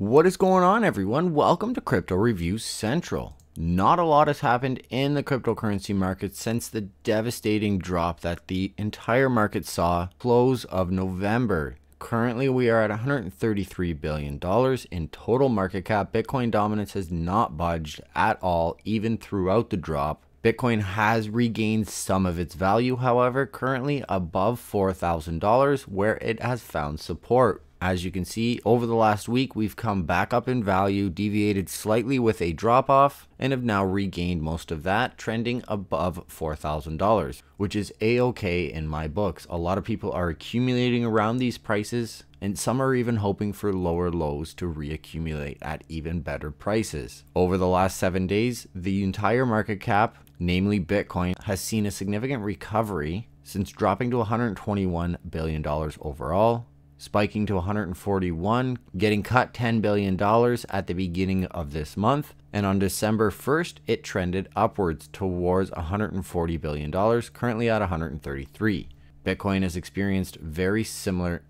What is going on, everyone? Welcome to Crypto Review Central. Not a lot has happened in the cryptocurrency market since the devastating drop that the entire market saw close of November. Currently, we are at $133 billion in total market cap. Bitcoin dominance has not budged at all, even throughout the drop. Bitcoin has regained some of its value, however, currently above $4,000, where it has found support. As you can see, over the last week, we've come back up in value, deviated slightly with a drop-off, and have now regained most of that, trending above $4,000, which is a-okay in my books. A lot of people are accumulating around these prices, and some are even hoping for lower lows to reaccumulate at even better prices. Over the last 7 days, the entire market cap, namely Bitcoin, has seen a significant recovery since dropping to $121 billion overall, spiking to 141, getting cut $10 billion at the beginning of this month, and on December 1st, it trended upwards towards $140 billion, currently at 133. Bitcoin has experienced a very similar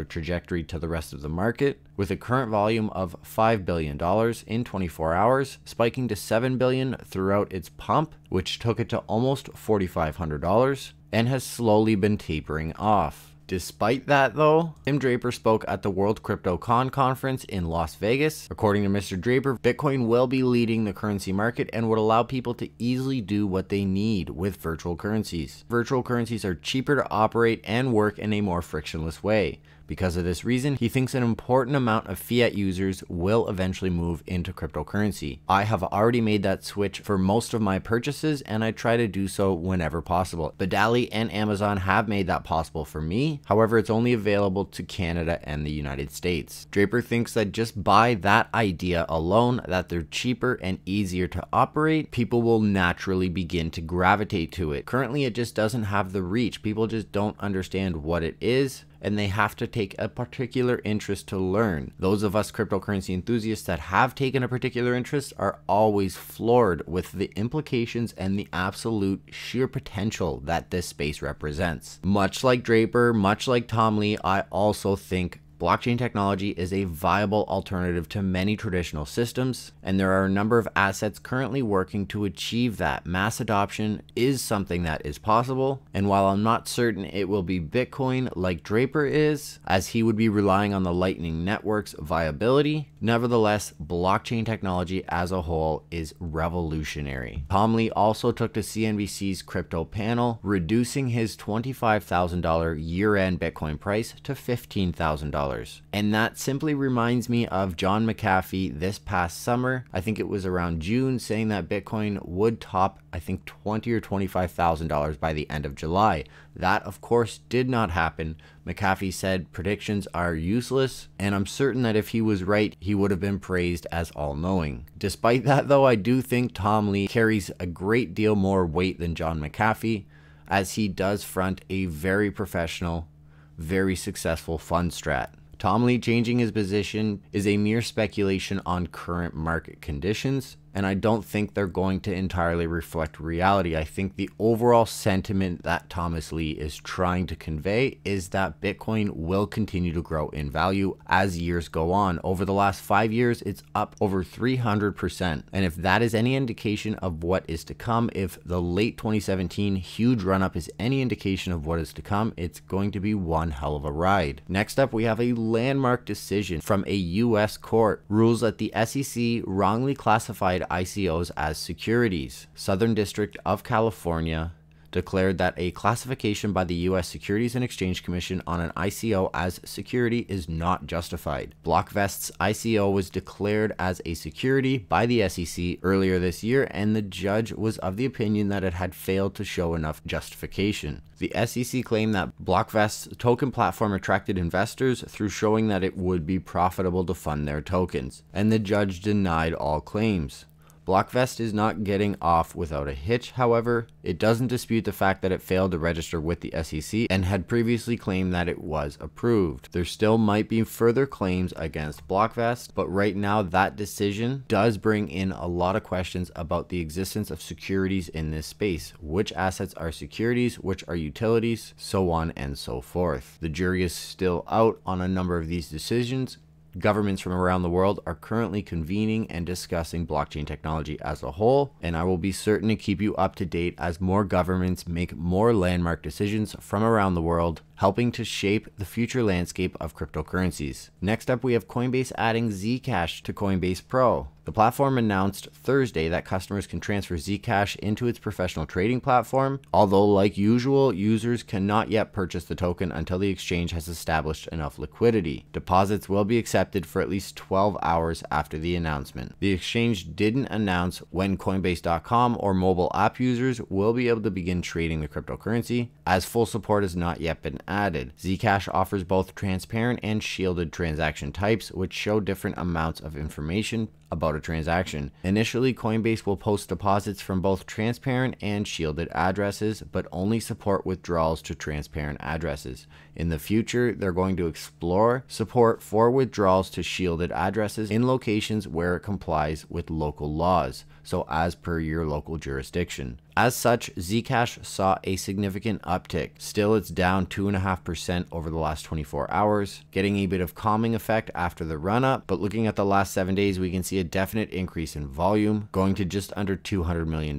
trajectory to the rest of the market, with a current volume of $5 billion in 24 hours, spiking to $7 billion throughout its pump, which took it to almost $4,500, and has slowly been tapering off. Despite that though, Draper spoke at the World Crypto Conference in Las Vegas. According to Mr. Draper, Bitcoin will be leading the currency market and would allow people to easily do what they need with virtual currencies. Virtual currencies are cheaper to operate and work in a more frictionless way. Because of this reason, he thinks an important amount of fiat users will eventually move into cryptocurrency. I have already made that switch for most of my purchases, and I try to do so whenever possible. Badali and Amazon have made that possible for me. However, it's only available to Canada and the United States. Draper thinks that just by that idea alone, that they're cheaper and easier to operate, people will naturally begin to gravitate to it. Currently, it just doesn't have the reach. People just don't understand what it is, and they have to take a particular interest to learn. Those of us cryptocurrency enthusiasts that have taken a particular interest are always floored with the implications and the absolute sheer potential that this space represents. Much like Draper, much like Tom Lee, I also think blockchain technology is a viable alternative to many traditional systems, and there are a number of assets currently working to achieve that. Mass adoption is something that is possible, and while I'm not certain it will be Bitcoin like Draper is, as he would be relying on the Lightning Network's viability, nevertheless, blockchain technology as a whole is revolutionary. Tom Lee also took to CNBC's crypto panel, reducing his $25,000 year-end Bitcoin price to $15,000. And that simply reminds me of John McAfee this past summer. I think it was around June, saying that Bitcoin would top, I think, $20,000 or $25,000 by the end of July. That, of course, did not happen. McAfee said predictions are useless, and I'm certain that if he was right, he would have been praised as all-knowing. Despite that, though, I do think Tom Lee carries a great deal more weight than John McAfee, as he does front a very professional, very successful fund strat. Tom Lee changing his position is a mere speculation on current market conditions, and I don't think they're going to entirely reflect reality. I think the overall sentiment that Thomas Lee is trying to convey is that Bitcoin will continue to grow in value as years go on. Over the last 5 years, it's up over 300%. And if that is any indication of what is to come, if the late 2017 huge run-up is any indication of what is to come, it's going to be one hell of a ride. Next up, we have a landmark decision from a US court. Rules that the SEC wrongly classified ICOs as securities. Southern District of California declared that a classification by the U.S. Securities and Exchange Commission on an ICO as security is not justified. Blockvest's ICO was declared as a security by the SEC earlier this year, and the judge was of the opinion that it had failed to show enough justification. The SEC claimed that Blockvest's token platform attracted investors through showing that it would be profitable to fund their tokens, and the judge denied all claims. Blockvest is not getting off without a hitch, however. It doesn't dispute the fact that it failed to register with the SEC and had previously claimed that it was approved. There still might be further claims against Blockvest, but right now that decision does bring in a lot of questions about the existence of securities in this space. Which assets are securities, which are utilities, so on and so forth. The jury is still out on a number of these decisions. Governments from around the world are currently convening and discussing blockchain technology as a whole, and I will be certain to keep you up to date as more governments make more landmark decisions from around the world, helping to shape the future landscape of cryptocurrencies. Next up, we have Coinbase adding ZCash to Coinbase Pro. The platform announced Thursday that customers can transfer ZCash into its professional trading platform, although like usual, users cannot yet purchase the token until the exchange has established enough liquidity. Deposits will be accepted for at least 12 hours after the announcement. The exchange didn't announce when Coinbase.com or mobile app users will be able to begin trading the cryptocurrency, as full support has not yet been added. ZCash offers both transparent and shielded transaction types, which show different amounts of information about a transaction. Initially, Coinbase will post deposits from both transparent and shielded addresses, but only support withdrawals to transparent addresses. In the future, they're going to explore support for withdrawals to shielded addresses in locations where it complies with local laws, so as per your local jurisdiction. As such, ZCash saw a significant uptick. Still, it's down 2.5% over the last 24 hours, getting a bit of calming effect after the run-up, but looking at the last 7 days, we can see a definite increase in volume, going to just under $200 million,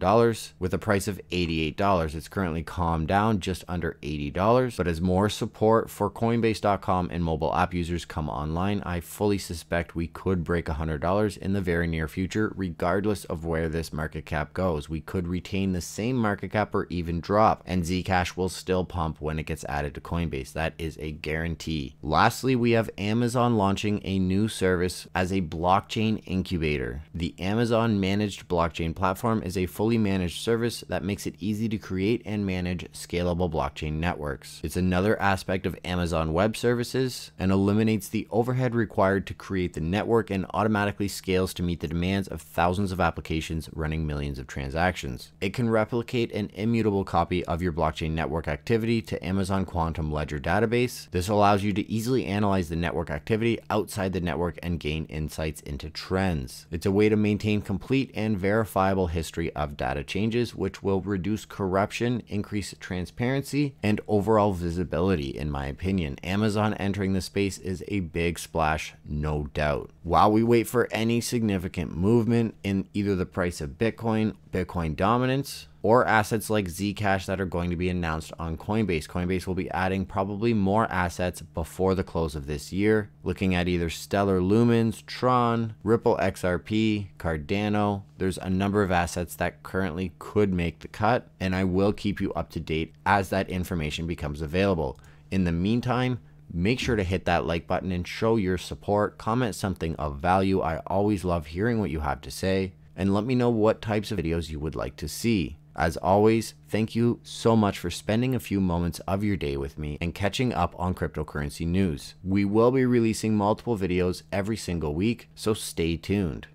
with a price of $88. It's currently calmed down just under $80, but as more support for Coinbase.com and mobile app users come online, I fully suspect we could break $100 in the very near future, regardless of where this market cap goes. We could retain the same market cap or even drop, and ZCash will still pump when it gets added to Coinbase. That is a guarantee. Lastly, we have Amazon launching a new service as a blockchain incubator. The Amazon managed blockchain platform is a fully managed service that makes it easy to create and manage scalable blockchain networks. It's another aspect of Amazon Web Services and eliminates the overhead required to create the network and automatically scales to meet the demands of thousands of applications running millions of transactions. It can replicate an immutable copy of your blockchain network activity to Amazon Quantum Ledger database. This allows you to easily analyze the network activity outside the network and gain insights into trends. It's a way to maintain complete and verifiable history of data changes, which will reduce corruption, increase transparency, and overall visibility, in my opinion. Amazon entering the space is a big splash, no doubt. While we wait for any significant movement in either the price of Bitcoin, Bitcoin dominance, or assets like ZCash that are going to be announced on Coinbase. Coinbase will be adding probably more assets before the close of this year, looking at either Stellar Lumens, Tron, Ripple XRP, Cardano. There's a number of assets that currently could make the cut, and I will keep you up to date as that information becomes available. In the meantime, make sure to hit that like button and show your support. Comment something of value. I always love hearing what you have to say, and let me know what types of videos you would like to see. As always, thank you so much for spending a few moments of your day with me and catching up on cryptocurrency news. We will be releasing multiple videos every single week, so stay tuned.